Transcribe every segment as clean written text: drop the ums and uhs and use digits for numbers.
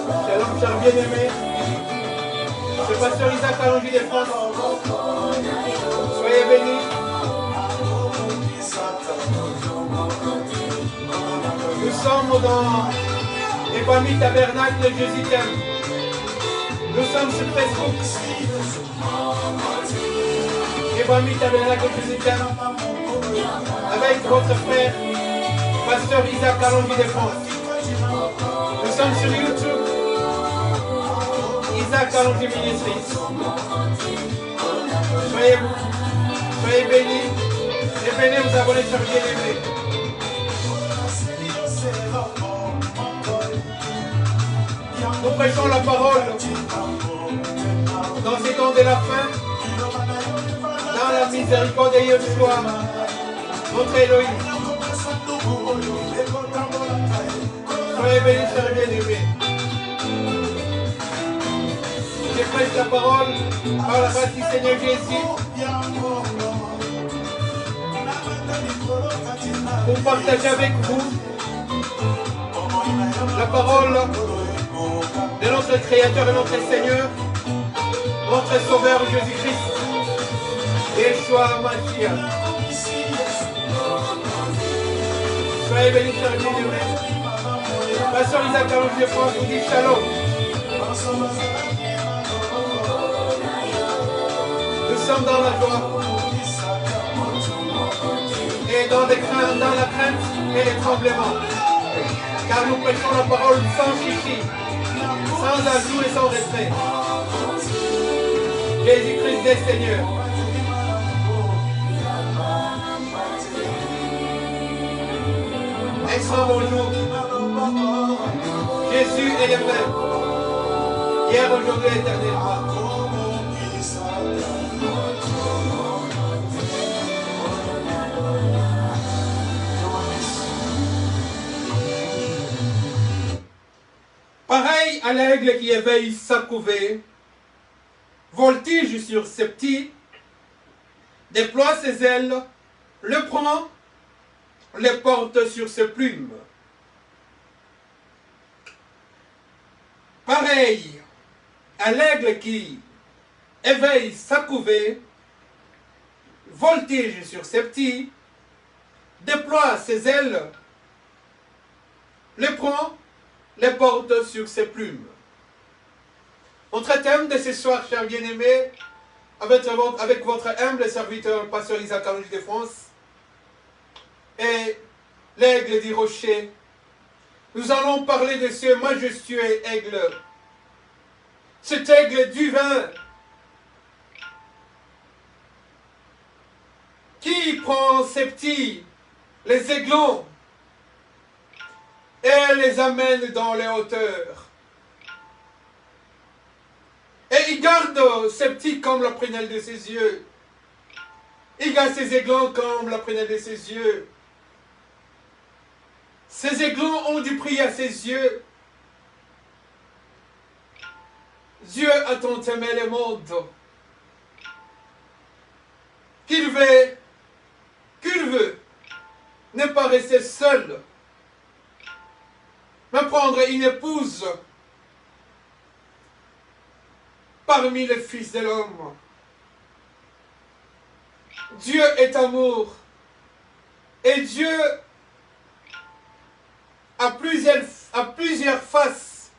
Shalom, chers bien-aimés. C'est Pasteur Isaac Alongi de France. Soyez bénis. Nous sommes dans les familles Tabernacle Jésus t'aime. Nous sommes sur Facebook. Les familles Tabernacle Jésus t'aime. Avec votre frère, Pasteur Isaac Alongi de France. Nous sommes sur YouTube. Isaac Alongi Ministries. Soyez bénis. Et venez vous abonner sur bien-aimés. Nous prêchons la parole dans ces temps de la fin, dans la miséricorde de Yeshua, notre Elohim. Soyez bénis, chers bien-aimés. Je prêche la parole par la grâce du Seigneur Jésus pour partager avec vous la parole de notre Créateur et notre Seigneur, notre Sauveur Jésus-Christ, Yeshua Mashiach. Soyez bénis, chers bien-aimés. Pasteur Isaac Alongi de France vous dit shalom. Nous sommes dans la joie et dans la crainte et les tremblements, car nous prêchons la parole sans chichi, sans ajout et sans retrait. Jésus-Christ est Seigneur. Excellent bonjour. Jésus est le même, hier, aujourd'hui, éternellement. Pareil à l'aigle qui éveille sa couvée, voltige sur ses petits, déploie ses ailes, le prend, le porte sur ses plumes. Pareil à l'aigle qui éveille sa couvée, voltige sur ses petits, déploie ses ailes, le prend, les porte sur ses plumes. Notre thème de ce soir, chers bien-aimés, avec votre humble serviteur, Pasteur Isaac Alongi de France, est l'aigle du rocher. Nous allons parler de ce majestueux aigle, cet aigle divin qui prend ses petits, les aiglons, et les amène dans les hauteurs. Et il garde ses petits comme la prunelle de ses yeux. Il garde ses aiglons comme la prunelle de ses yeux. Ces aiglons ont du prix à ses yeux. Dieu a tant aimé le monde qu'il veut ne pas rester seul, mais prendre une épouse parmi les fils de l'homme. Dieu est amour. Et Dieu a plusieurs faces.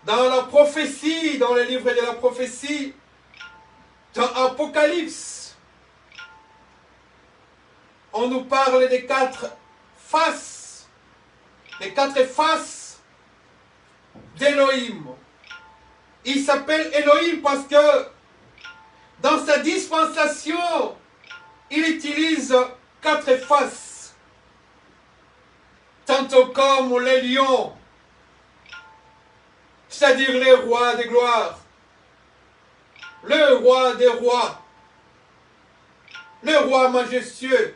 Dans la prophétie, dans le livre de la prophétie, dans Apocalypse, on nous parle des quatre faces, d'Élohim. Il s'appelle Élohim parce que dans sa dispensation, il utilise quatre faces. Tantôt comme les lions, c'est-à-dire les rois des gloires, le roi des rois, le roi majestueux,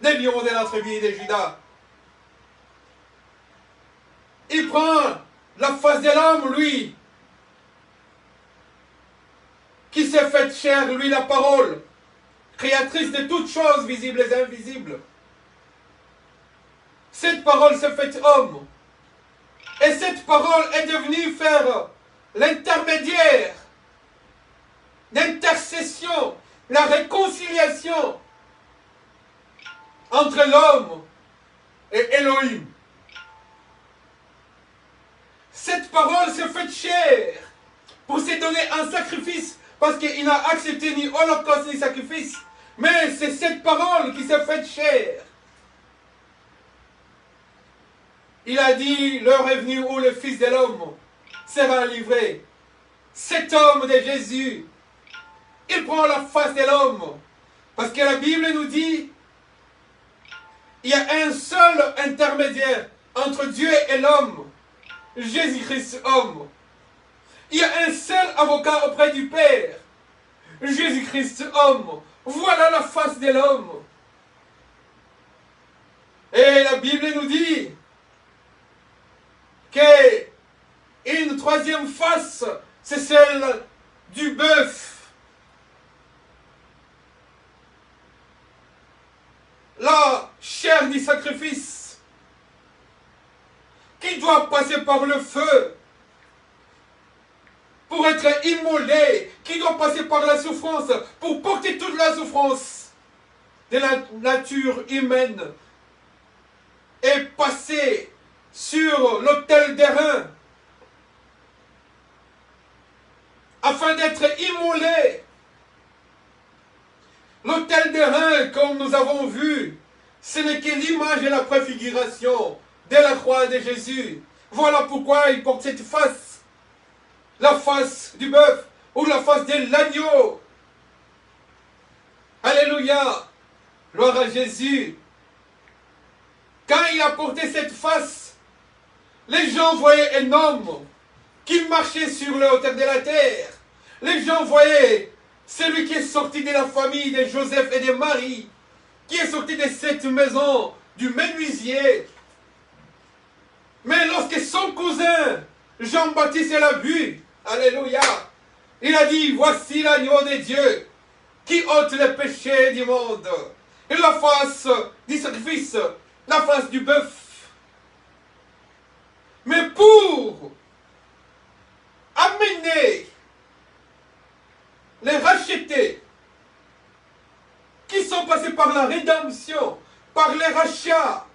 les lions de la tribu de Juda. Il prend la face de l'homme, lui, qui s'est fait chair, lui, la parole, créatrice de toutes choses visibles et invisibles. cette parole s'est faite homme. Et cette parole est devenue faire l'intermédiaire, l'intercession, la réconciliation entre l'homme et Elohim. Cette parole s'est faite chair pour se donner un sacrifice, parce qu'il n'a accepté ni holocauste ni sacrifice, mais c'est cette parole qui s'est faite chair. Il a dit, l'heure est venue où le Fils de l'homme sera livré. Cet homme de Jésus, il prend la face de l'homme. Parce que la Bible nous dit, il y a un seul intermédiaire entre Dieu et l'homme, Jésus-Christ homme. Il y a un seul avocat auprès du Père, Jésus-Christ homme. Voilà la face de l'homme. Et la Bible nous dit qu'une troisième face, c'est celle du bœuf. La chair du sacrifice qui doit passer par le feu pour être immolé, qui doit passer par la souffrance, pour porter toute la souffrance de la nature humaine et passer sur l'autel d'airain afin d'être immolé. L'autel d'airain, comme nous avons vu, ce n'est que l'image et la préfiguration de la croix de Jésus. Voilà pourquoi il porte cette face. La face du bœuf ou la face de l'agneau. Alléluia. Gloire à Jésus. Quand il a porté cette face, les gens voyaient un homme qui marchait sur le hauteur de la terre. Les gens voyaient celui qui est sorti de la famille de Joseph et de Marie, qui est sorti de cette maison du menuisier. Mais lorsque son cousin Jean-Baptiste l'a vu, alléluia, il a dit, voici l'agneau de Dieu qui ôte les péchés du monde. Et la face du sacrifice, la face du bœuf. Mais pour amener les rachetés qui sont passés par la rédemption, par les rachats,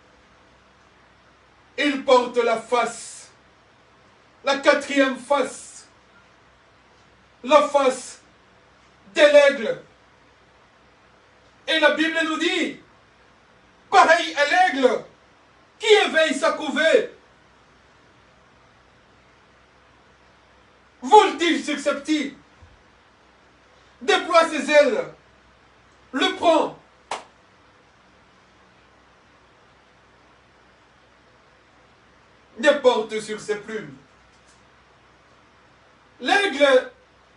ils portent la face, la quatrième face, la face de l'aigle. Et la Bible nous dit, pareil à l'aigle qui éveille sa couvée, voltige susceptible, déploie ses ailes, le prend, ne porte sur ses plumes. L'aigle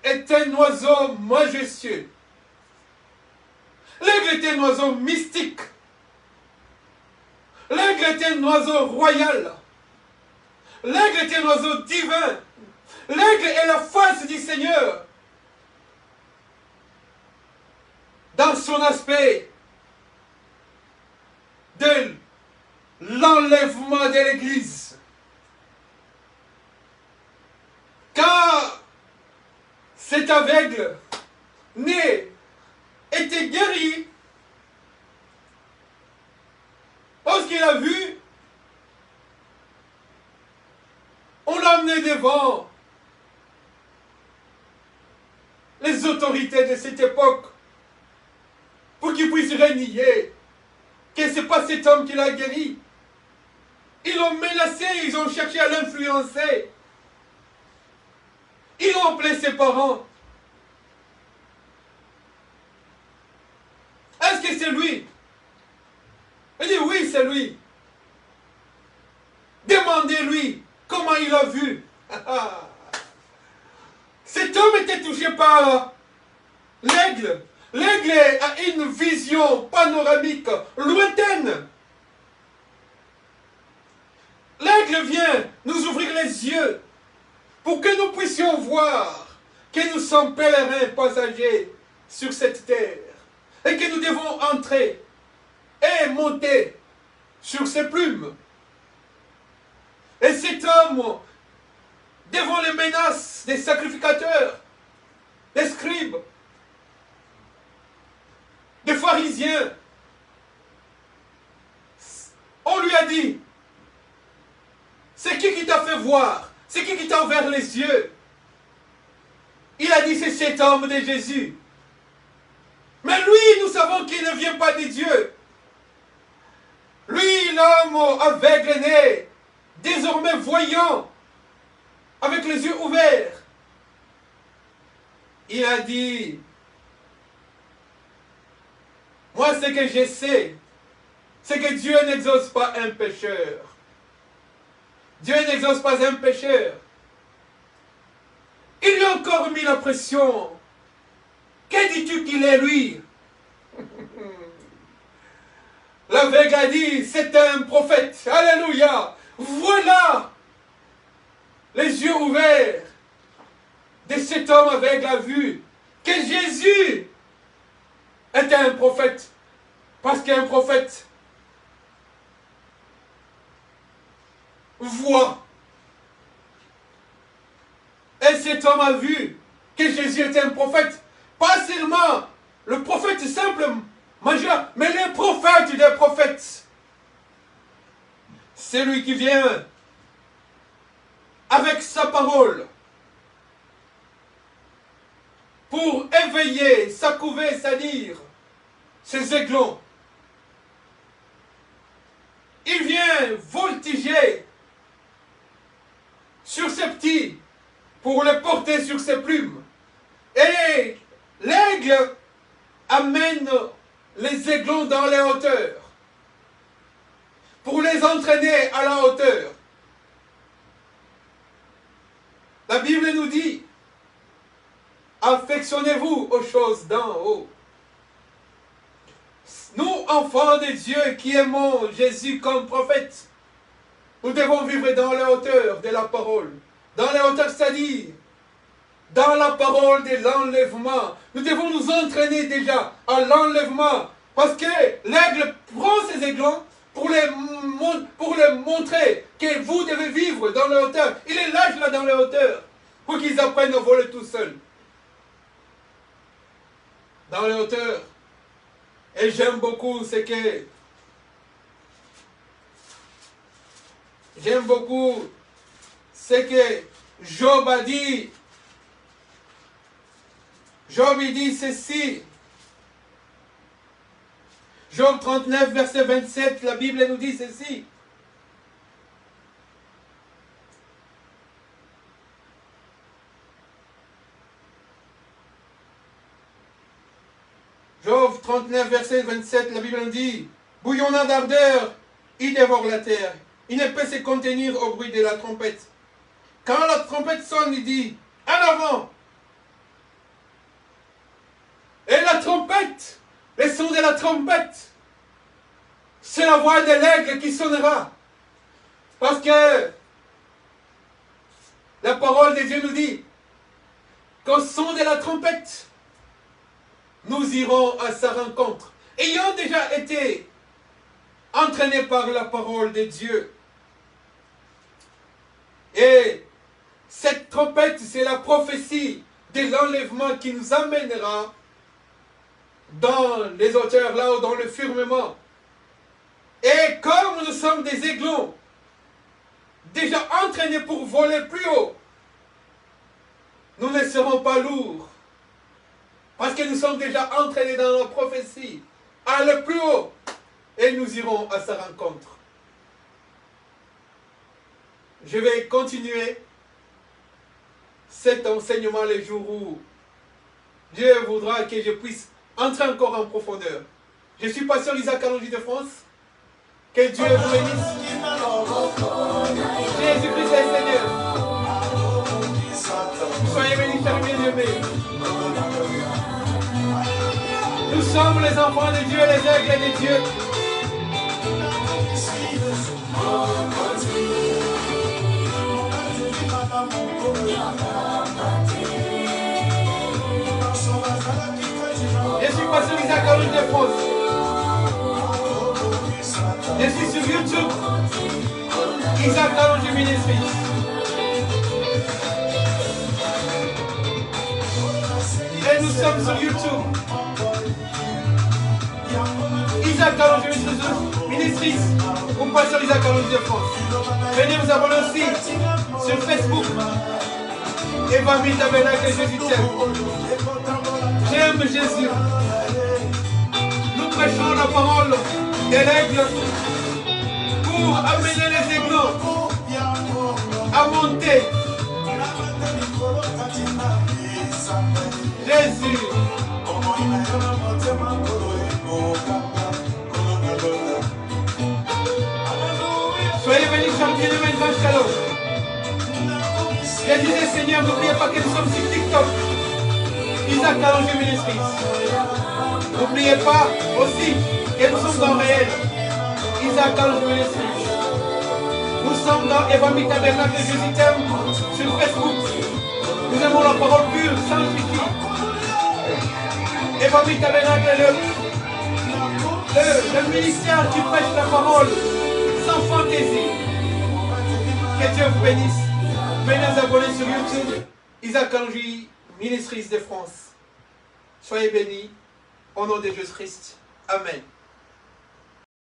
est un oiseau majestueux. L'aigle est un oiseau mystique. L'aigle est un oiseau royal. L'aigle est un oiseau divin. L'aigle est la face du Seigneur. Dans son aspect de l'enlèvement de l'Église. Car cet aveugle né était guéri lorsqu'il a vu, on l'a amené devant les autorités de cette époque pour qu'ils puissent renier que ce n'est pas cet homme qui l'a guéri. Ils l'ont menacé, ils ont cherché à l'influencer. Ils ont appelé ses parents. Est-ce que c'est lui? Il dit oui, c'est lui. Demandez-lui comment il a vu. Cet homme était touché par l'aigle. L'aigle a une vision panoramique lointaine. L'aigle vient nous ouvrir les yeux pour que nous puissions voir que nous sommes pèlerins passagers sur cette terre et que nous devons entrer et monter sur ses plumes. Et cet homme, devant les menaces des sacrificateurs, des scribes, des pharisiens, on lui a dit, c'est qui t'a fait voir? C'est qui t'a ouvert les yeux? Il a dit, c'est cet homme de Jésus. Mais lui, nous savons qu'il ne vient pas de Dieu. Lui, l'homme aveugle né, désormais voyant, avec les yeux ouverts, il a dit, moi ce que je sais, c'est que Dieu n'exauce pas un pécheur. Dieu n'exauce pas un pécheur. Il lui a encore mis la pression. Que dis-tu qu'il est, lui? L'aveugle a dit, c'est un prophète. Alléluia. Voilà les yeux ouverts de cet homme aveugle a vu que Jésus était un prophète. Parce qu'un prophète voit. Et cet homme a vu que Jésus était un prophète. Pas seulement le prophète simple, majeur, mais le prophète des prophètes. C'est lui qui vient avec sa parole pour éveiller, s'accouver, c'est-à-dire ses aiglons. Il vient voltiger sur ses petits pour les porter sur ses plumes. Et l'aigle amène les aiglons dans les hauteurs pour les entraîner à la hauteur. La Bible nous dit, affectionnez-vous aux choses d'en haut. Nous, enfants de Dieu qui aimons Jésus comme prophète, nous devons vivre dans les hauteurs de la parole. Dans les hauteurs, c'est-à-dire dans la parole de l'enlèvement. Nous devons nous entraîner déjà à l'enlèvement. Parce que l'aigle prend ses aiglons pour les montrer que vous devez vivre dans les hauteurs. Il est lâche là dans les hauteurs pour qu'ils apprennent à voler tout seuls. Dans les hauteurs. Et j'aime beaucoup ce que... J'aime beaucoup ce que Job a dit. Job, il dit ceci. Job 39, verset 27, la Bible nous dit ceci. Job 39, verset 27, la Bible nous dit, bouillonnant d'ardeur, il dévore la terre. Il ne peut se contenir au bruit de la trompette. Quand la trompette sonne, il dit, en avant. Et la trompette, le son de la trompette, c'est la voix de l'aigle qui sonnera. Parce que la parole de Dieu nous dit qu'au son de la trompette, nous irons à sa rencontre. Ayant déjà été entraînés par la parole de Dieu. Et cette trompette, c'est la prophétie de l'enlèvement qui nous amènera dans les hauteurs, là-haut, dans le firmament. Et comme nous sommes des aiglons, déjà entraînés pour voler plus haut, nous ne serons pas lourds. Parce que nous sommes déjà entraînés dans la prophétie, à aller plus haut, et nous irons à sa rencontre. Je vais continuer cet enseignement les jours où Dieu voudra que je puisse entrer encore en profondeur. Je suis pasteur Isaac Alonji de France. Que Dieu vous bénisse. Jésus-Christ est Seigneur. Soyez bénis, chers bien-aimés. Nous sommes les enfants de Dieu, les aigles de Dieu. Je suis pasteur Isaac Alonji de France. Je suis sur YouTube. Isaac Kalonji Ministries. Et nous sommes sur YouTube. Isaac Kalonji Ministries. Ou pasteur Isaac Kalonji de France. Venez vous abonner aussi sur Facebook. Évangile Tabernacle Jésus t'aime. J'aime Jésus. Nous prêchons la parole des règles pour amener les aiglons à monter. Jésus. Soyez bénis, champions de main grand shalom. Je disais, Seigneur, n'oubliez pas que nous sommes sur TikTok. Isaac Kalonji Ministries. N'oubliez pas aussi que nous sommes dans réel. Isaac Kalonji Ministries. Nous sommes dans Évangile Tabernacle Jésus t'aime sur Facebook. Nous aimons la parole pure, sans piquer. Évangile Tabernacle, le ministère qui prêche la parole sans fantaisie. Que Dieu vous bénisse. Venez vous abonner sur YouTube. Isaac Kalonji Ministries de France. Soyez bénis. Au nom de Jésus-Christ. Amen.